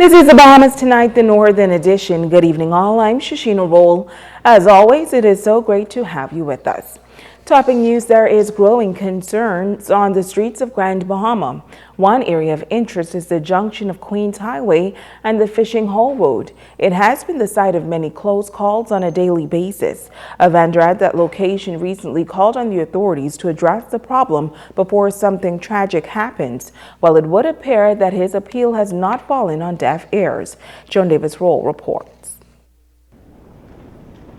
This is the Bahamas Tonight, the Northern Edition. Good evening, all. I'm Shashina Roll. As always, it is so great to have you with us. Topping news, there is growing concerns on the streets of Grand Bahama. One area of interest is the junction of Queens Highway and the Fishing Hole Road. It has been the site of many close calls on a daily basis. A vendor at that location recently called on the authorities to address the problem before something tragic happens. Well, it would appear that his appeal has not fallen on deaf ears. Joan Davis-Roll reports.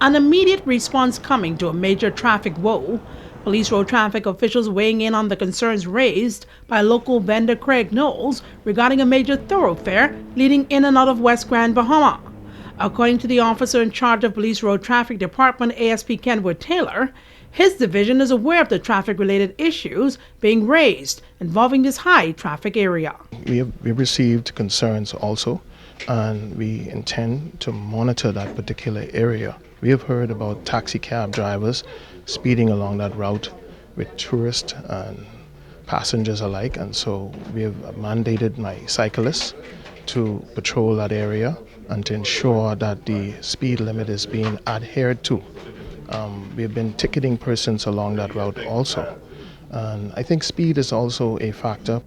An immediate response coming to a major traffic woe. Police road traffic officials weighing in on the concerns raised by local vendor Craig Knowles regarding a major thoroughfare leading in and out of West Grand Bahama. According to the officer in charge of Police Road Traffic Department, ASP Kenwood Taylor, his division is aware of the traffic-related issues being raised involving this high traffic area. We received concerns also, and we intend to monitor that particular area. We have heard about taxi cab drivers speeding along that route with tourists and passengers alike, and so we have mandated my cyclists to patrol that area and to ensure that the speed limit is being adhered to. We have been ticketing persons along that route also, and I think speed is also a factor.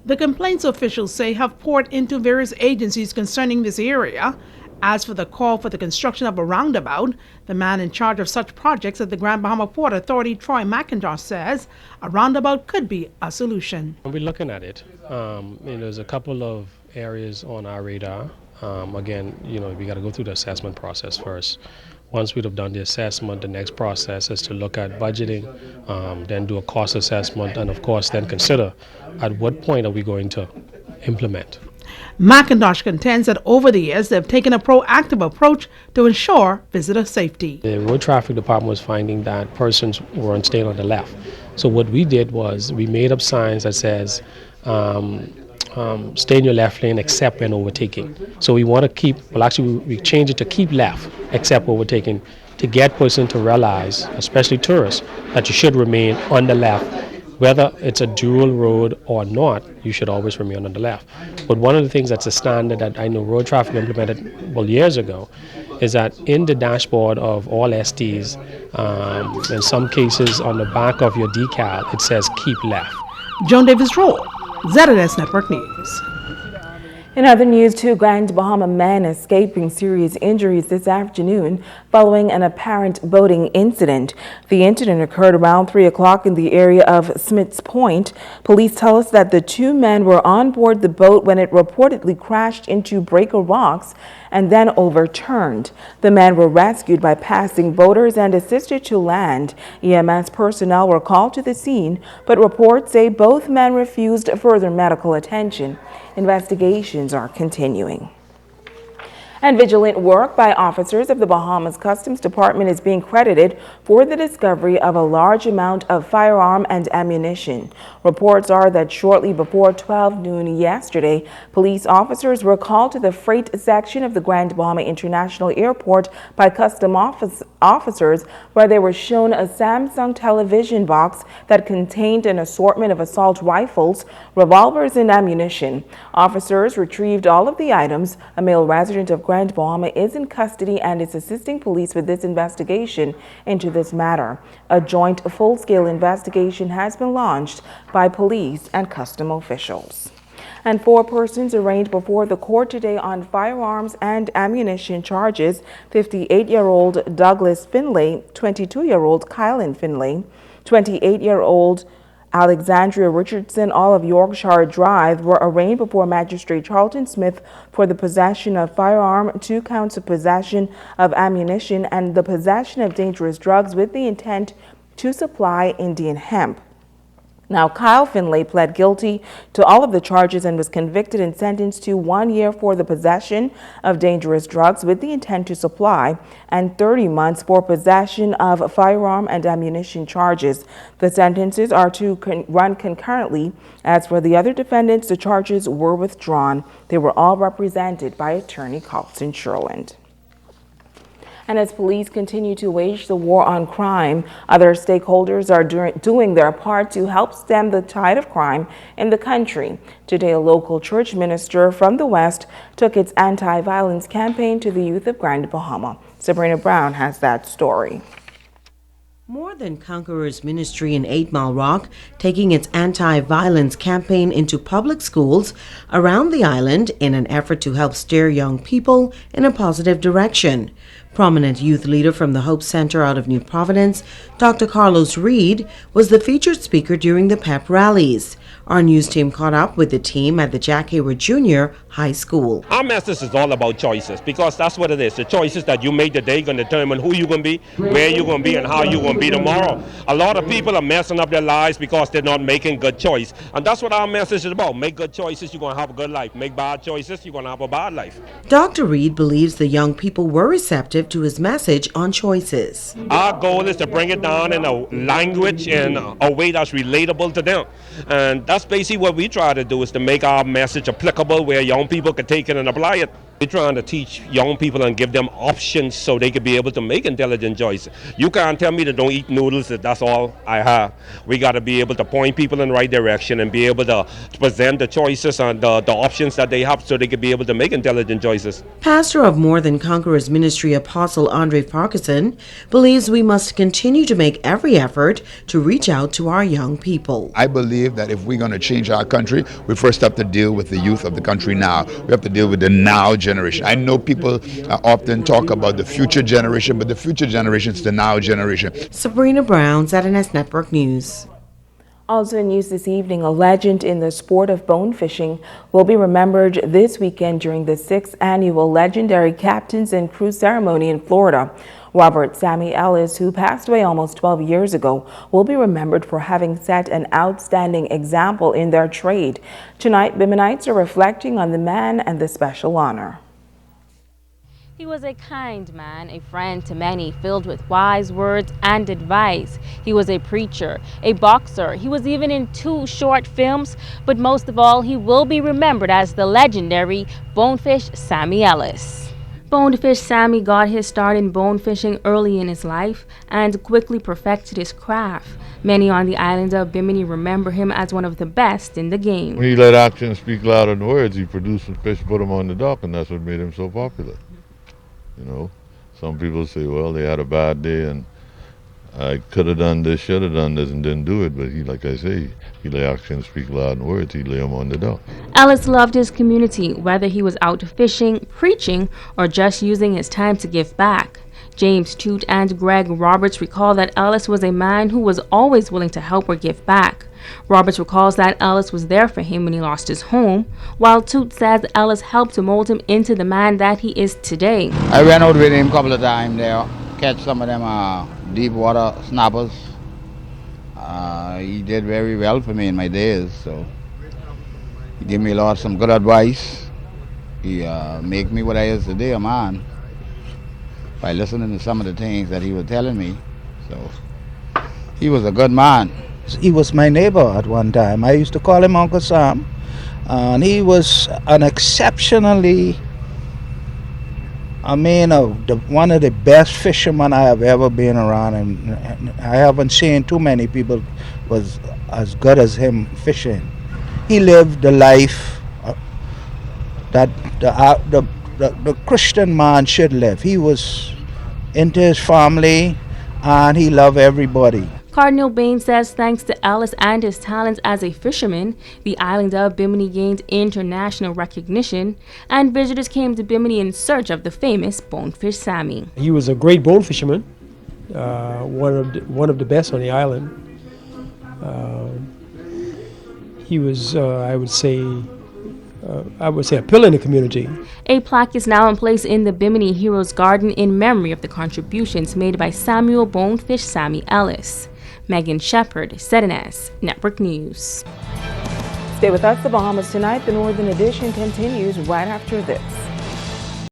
The complaints officials say have poured into various agencies concerning this area. As for the call for the construction of a roundabout, the man in charge of such projects at the Grand Bahama Port Authority, Troy McIntosh, says a roundabout could be a solution. We're looking at it. There's a couple of areas on our radar. Again, we got to go through the assessment process first. Once we'd have done the assessment, the next process is to look at budgeting, then do a cost assessment, and of course then consider at what point are we going to implement. McIntosh contends that over the years they've taken a proactive approach to ensure visitor safety. The road traffic department was finding that persons weren't staying on the left. So what we did was we made up signs that says stay in your left lane except when overtaking. So we want to keep, we changed it to keep left except overtaking to get persons to realize, especially tourists, that you should remain on the left. Whether it's a dual road or not, you should always remain on the left. But one of the things that's a standard that I know road traffic implemented years ago is that in the dashboard of all STs, in some cases on the back of your decal, it says keep left. Joan Davis-Roll, ZNS Network News. In other news, two Grand Bahama men escaping serious injuries this afternoon following an apparent boating incident. The incident occurred around 3 o'clock in the area of Smith's Point. Police tell us that the two men were on board the boat when it reportedly crashed into breaker rocks and then overturned. The men were rescued by passing boaters and assisted to land. EMS personnel were called to the scene, but reports say both men refused further medical attention. Investigations are continuing. And vigilant work by officers of the Bahamas Customs Department is being credited for the discovery of a large amount of firearm and ammunition. Reports are that shortly before 12 noon yesterday, police officers were called to the freight section of the Grand Bahama International Airport by custom officers where they were shown a Samsung television box that contained an assortment of assault rifles, revolvers, and ammunition. Officers retrieved all of the items. A male resident of Grand Bahama is in custody and is assisting police with this investigation into this matter. A joint full-scale investigation has been launched by police and custom officials. And 4 persons arraigned before the court today on firearms and ammunition charges: 58-year-old Douglas Finlay, 22-year-old Kylan Finlay, 28-year-old Alexandria Richardson, all of Yorkshire Drive, were arraigned before Magistrate Charlton Smith for the possession of firearm, 2 counts of possession of ammunition, and the possession of dangerous drugs with the intent to supply Indian hemp. Now, Kyle Finlay pled guilty to all of the charges and was convicted and sentenced to 1 year for the possession of dangerous drugs with the intent to supply and 30 months for possession of firearm and ammunition charges. The sentences are to run concurrently. As for the other defendants, the charges were withdrawn. They were all represented by attorney Carlton Sherland. And as police continue to wage the war on crime, other stakeholders are doing their part to help stem the tide of crime in the country. Today, a local church minister from the West took its anti-violence campaign to the youth of Grand Bahama. Sabrina Brown has that story. More Than Conquerors Ministry in 8 Mile Rock taking its anti-violence campaign into public schools around the island in an effort to help steer young people in a positive direction. Prominent youth leader from the Hope Center out of New Providence, Dr. Carlos Reed, was the featured speaker during the pep rallies. Our news team caught up with the team at the Jack Hayward Jr. High School. Our message is all about choices, because that's what it is. The choices that you make today going to determine who you're going to be, where you're going to be, and how you're going to be tomorrow. A lot of people are messing up their lives because they're not making good choice. And that's what our message is about. Make good choices, you're going to have a good life. Make bad choices, you're going to have a bad life. Dr. Reed believes the young people were receptive to his message on choices. Our goal is to bring it down in a language and a way that's relatable to them. And that's basically what we try to do, is to make our message applicable where young people can take it and apply it. We're trying to teach young people and give them options so they can be able to make intelligent choices. You can't tell me to don't eat noodles, that that's all I have. We got to be able to point people in the right direction and be able to present the choices and the options that they have so they can be able to make intelligent choices. Pastor of More Than Conquerors Ministry, Apostle Andre Parkinson, believes we must continue to make every effort to reach out to our young people. I believe that if we're going to change our country, we first have to deal with the youth of the country now. We have to deal with the now generation. I know people often talk about the future generation, but the future generation is the now generation. Sabrina Brown, ZNS Network News. Also in news this evening, a legend in the sport of bone fishing will be remembered this weekend during the 6th annual Legendary Captains and Crew Ceremony in Florida. Robert Sammy Ellis, who passed away almost 12 years ago, will be remembered for having set an outstanding example in their trade. Tonight, Biminites are reflecting on the man and the special honor. He was a kind man, a friend to many, filled with wise words and advice. He was a preacher, a boxer. He was even in 2 short films, but most of all, he will be remembered as the legendary Bonefish Sammy Ellis. Bonefish Sammy got his start in bone fishing early in his life and quickly perfected his craft. Many on the island of Bimini remember him as one of the best in the game. When he let actions speak louder than words, he produced some fish, put them on the dock, and that's what made him so popular. You know, some people say, well, they had a bad day and I could have done this, should have done this, and didn't do it. But he, like I say, he let actions speak loud in words. He lay them on the dock. Ellis loved his community, whether he was out fishing, preaching, or just using his time to give back. James Toot and Greg Roberts recall that Ellis was a man who was always willing to help or give back. Roberts recalls that Ellis was there for him when he lost his home, while Toot says Ellis helped to mold him into the man that he is today. I ran out with him a couple of times there, catch some of them deep water snappers. He did very well for me in my days, so he gave me some good advice. He make me what I is today, a man, by listening to some of the things that he was telling me. So he was a good man. He was my neighbor at one time. I used to call him Uncle Sam, and he was an exceptionally, one of the best fishermen I have ever been around, and I haven't seen too many people was as good as him fishing. He lived the life that the Christian man should live. He was into his family, and he loved everybody. Cardinal Bain says thanks to Ellis and his talents as a fisherman, the island of Bimini gained international recognition, and visitors came to Bimini in search of the famous Bonefish Sammy. He was a great bone fisherman, one of the best on the island. He was, I would say, a pillar in the community. A plaque is now in place in the Bimini Heroes Garden in memory of the contributions made by Samuel Bonefish Sammy Ellis. Megan Shepard, ZNS Network News. Stay with us, the Bahamas Tonight. The Northern Edition continues right after this.